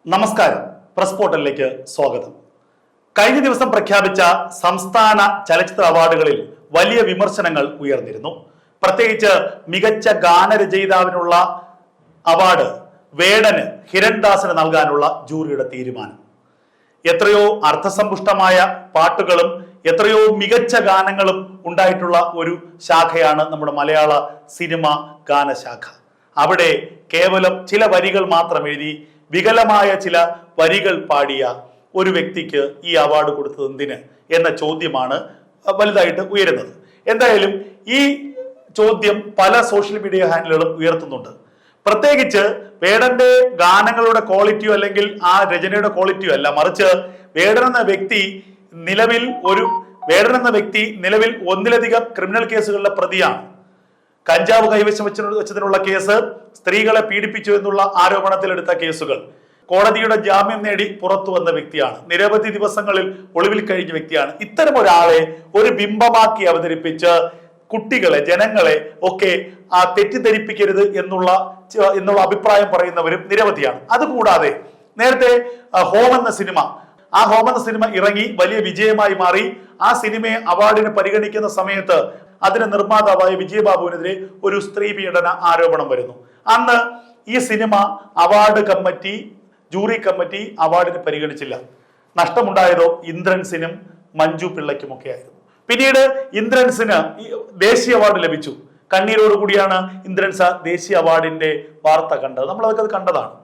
നമസ്കാരം, പ്രസ് പോർട്ടലിലേക്ക് സ്വാഗതം. കഴിഞ്ഞ ദിവസം പ്രഖ്യാപിച്ച സംസ്ഥാന ചലച്ചിത്ര അവാർഡുകളിൽ വലിയ വിമർശനങ്ങൾ ഉയർന്നിരുന്നു. പ്രത്യേകിച്ച് മികച്ച ഗാനരചയിതാവിനുള്ള അവാർഡ് വേടന് ഹിരൺദാസിന് നൽകാനുള്ള ജൂറിയുടെ തീരുമാനം. എത്രയോ അർത്ഥസമ്പുഷ്ടമായ പാട്ടുകളും എത്രയോ മികച്ച ഗാനങ്ങളും ഉണ്ടായിട്ടുള്ള ഒരു ശാഖയാണ് നമ്മുടെ മലയാള സിനിമ ഗാനശാഖ. അവിടെ കേവലം ചില വരികൾ മാത്രം എഴുതി വികലമായ ചില വരികൾ പാടിയ ഒരു വ്യക്തിക്ക് ഈ അവാർഡ് കൊടുത്തത് എന്തിന് എന്ന ചോദ്യമാണ് വലുതായിട്ട് ഉയരുന്നത്. എന്തായാലും ഈ ചോദ്യം പല സോഷ്യൽ മീഡിയ ഹാൻഡിലുകളും ഉയർത്തുന്നുണ്ട്. പ്രത്യേകിച്ച് വേടന്റെ ഗാനങ്ങളുടെ ക്വാളിറ്റിയോ അല്ലെങ്കിൽ ആ രചനയുടെ ക്വാളിറ്റിയോ അല്ല, മറിച്ച് വേടൻ എന്ന വ്യക്തി നിലവിൽ ഒന്നിലധികം ക്രിമിനൽ കേസുകളിലെ പ്രതിയാണ്. കഞ്ചാവ് കൈവശം വെച്ചതിനുള്ള കേസ്, സ്ത്രീകളെ പീഡിപ്പിച്ചു എന്നുള്ള ആരോപണത്തിലെടുത്ത കേസുകൾ, കോടതിയുടെ ജാമ്യം നേടി പുറത്തു വന്ന വ്യക്തിയാണ്. നിരവധി ദിവസങ്ങളിൽ ഒളിവിൽ കഴിഞ്ഞ വ്യക്തിയാണ്. ഇത്തരം ഒരാളെ ഒരു ബിംബമാക്കി അവതരിപ്പിച്ച് കുട്ടികളെ, ജനങ്ങളെ ഒക്കെ തെറ്റിദ്ധരിപ്പിക്കരുത് എന്നുള്ള അഭിപ്രായം പറയുന്നവരും നിരവധിയാണ്. അതുകൂടാതെ നേരത്തെ ഹോം എന്ന സിനിമ ഇറങ്ങി വലിയ വിജയമായി മാറി. ആ സിനിമയെ അവാർഡിന് പരിഗണിക്കുന്ന സമയത്ത് അതിന് നിർമ്മാതാവായ വിജയബാബുവിനെതിരെ ഒരു സ്ത്രീ പീഡന ആരോപണം വരുന്നു. അന്ന് ഈ സിനിമ ജൂറി കമ്മിറ്റി അവാർഡിന് പരിഗണിച്ചില്ല. നഷ്ടമുണ്ടായതോ ഇന്ദ്രൻസിനും മഞ്ജു പിള്ളയ്ക്കുമൊക്കെ ആയിരുന്നു. പിന്നീട് ഇന്ദ്രൻസിന് ദേശീയ അവാർഡ് ലഭിച്ചു. കണ്ണീരോടുകൂടിയാണ് ഇന്ദ്രൻസ് ദേശീയ അവാർഡിന്റെ വാർത്ത കണ്ടത്. നമ്മളതൊക്കെ അത് കണ്ടതാണ്.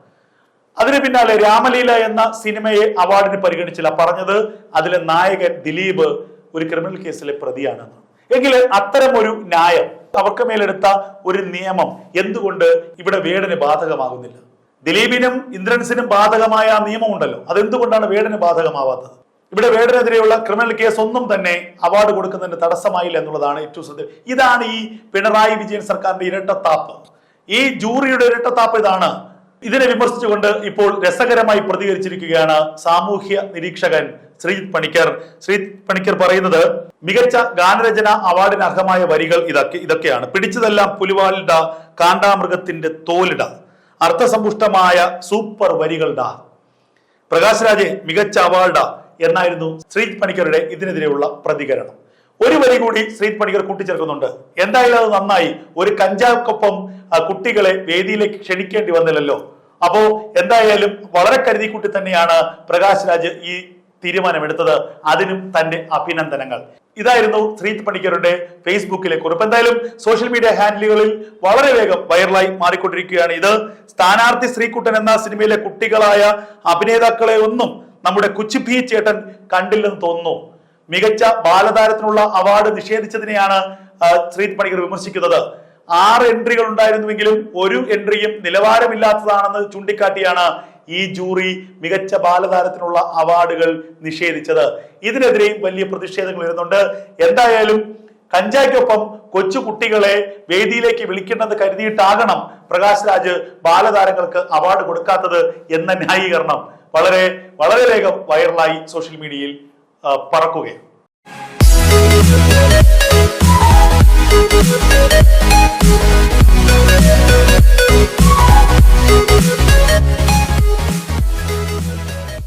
അതിന് പിന്നാലെ രാമലീല എന്ന സിനിമയെ അവാർഡിന് പരിഗണിച്ചില്ല. പറഞ്ഞത് അതിലെ നായകൻ ദിലീപ് ഒരു ക്രിമിനൽ കേസിലെ പ്രതിയാണെന്ന്. എങ്കിൽ അത്തരം ഒരു ന്യായം, അവർക്ക് മേലെടുത്ത ഒരു നിയമം എന്തുകൊണ്ട് ഇവിടെ വേടന് ബാധകമാകുന്നില്ല? ദിലീപിനും ഇന്ദ്രൻസിനും ബാധകമായ നിയമം ഉണ്ടല്ലോ, അതെന്തുകൊണ്ടാണ് വേടന് ബാധകമാവാത്തത്? ഇവിടെ വേടനെതിരെയുള്ള ക്രിമിനൽ കേസ് ഒന്നും തന്നെ അവാർഡ് കൊടുക്കുന്നതിന് തടസ്സമായില്ല എന്നുള്ളതാണ് ഏറ്റവും ശ്രദ്ധ. ഇതാണ് ഈ പിണറായി വിജയൻ സർക്കാരിന്റെ ഇരട്ടത്താപ്പ്. ഈ ജൂറിയുടെ ഇരട്ടത്താപ്പ് ഇതാണ്. ഇതിനെ വിമർശിച്ചുകൊണ്ട് ഇപ്പോൾ രസകരമായി പ്രതികരിച്ചിരിക്കുകയാണ് സാമൂഹ്യ നിരീക്ഷകൻ ശ്രീജിത്ത് പണിക്കർ പറയുന്നത്, മികച്ച ഗാനരചന അവാർഡിന് അർഹമായ വരികൾ ഇതൊക്കെയാണ്. പിടിച്ചതെല്ലാം പുലിവാലിട, കാണ്ടാമൃഗത്തിന്റെ തോലിട, അർത്ഥസമ്പുഷ്ടമായ സൂപ്പർ വരികളുട, പ്രകാശ് രാജെ മികച്ച അവാർഡ എന്നായിരുന്നു ശ്രീജിത്ത് പണിക്കരുടെ ഇതിനെതിരെയുള്ള പ്രതികരണം. ഒരു വരി കൂടി ശ്രീജിത്ത് പണിക്കർ കൂട്ടിച്ചേർക്കുന്നുണ്ട്. എന്തായാലും അത് നന്നായി. ഒരു കഞ്ചാവ്ക്കൊപ്പം കുട്ടികളെ വേദിയിലേക്ക് ക്ഷണിക്കേണ്ടി വന്നില്ലല്ലോ. അപ്പോ എന്തായാലും വളരെ കരുതിക്കൂട്ടി തന്നെയാണ് പ്രകാശ് രാജ് ഈ തീരുമാനമെടുത്തത്. അതിനും തന്റെ അഭിനന്ദനങ്ങൾ. ഇതായിരുന്നു ശ്രീജിത്ത് പണിക്കരുടെ ഫേസ്ബുക്കിലെ കുറിപ്പ്. എന്തായാലും സോഷ്യൽ മീഡിയ ഹാൻഡിലുകളിൽ വളരെ വേഗം വൈറലായി മാറിക്കൊണ്ടിരിക്കുകയാണ് ഇത്. സ്ഥാനാർത്ഥി ശ്രീകുട്ടൻ എന്ന സിനിമയിലെ കുട്ടികളായ അഭിനേതാക്കളെ ഒന്നും നമ്മുടെ കുച്ചിഭി ചേട്ടൻ കണ്ടില്ലെന്ന് തോന്നുന്നു. മികച്ച ബാലതാരത്തിനുള്ള അവാർഡ് നിഷേധിച്ചതിനെയാണ് ശ്രീജിത്ത് പണിക്കർ വിമർശിക്കുന്നത്. 6 എൻട്രികൾ ഉണ്ടായിരുന്നുവെങ്കിലും ഒരു എൻട്രിയും നിലവാരമില്ലാത്തതാണെന്ന് ചൂണ്ടിക്കാട്ടിയാണ് ഈ ജൂറി മികച്ച ബാലതാരത്തിനുള്ള അവാർഡുകൾ നിഷേധിച്ചത്. ഇതിനെതിരെയും വലിയ പ്രതിഷേധങ്ങൾ വരുന്നുണ്ട്. എന്തായാലും കഞ്ചായ്ക്കൊപ്പം കൊച്ചു കുട്ടികളെ വേദിയിലേക്ക് വിളിക്കേണ്ടെന്ന് കരുതിയിട്ടാകണം പ്രകാശ് രാജ് ബാലതാരങ്ങൾക്ക് അവാർഡ് കൊടുക്കാത്തത് എന്ന ന്യായീകരണം വളരെ വളരെ വേഗം വൈറലായി സോഷ്യൽ മീഡിയയിൽ പറക്കുകയാണ്.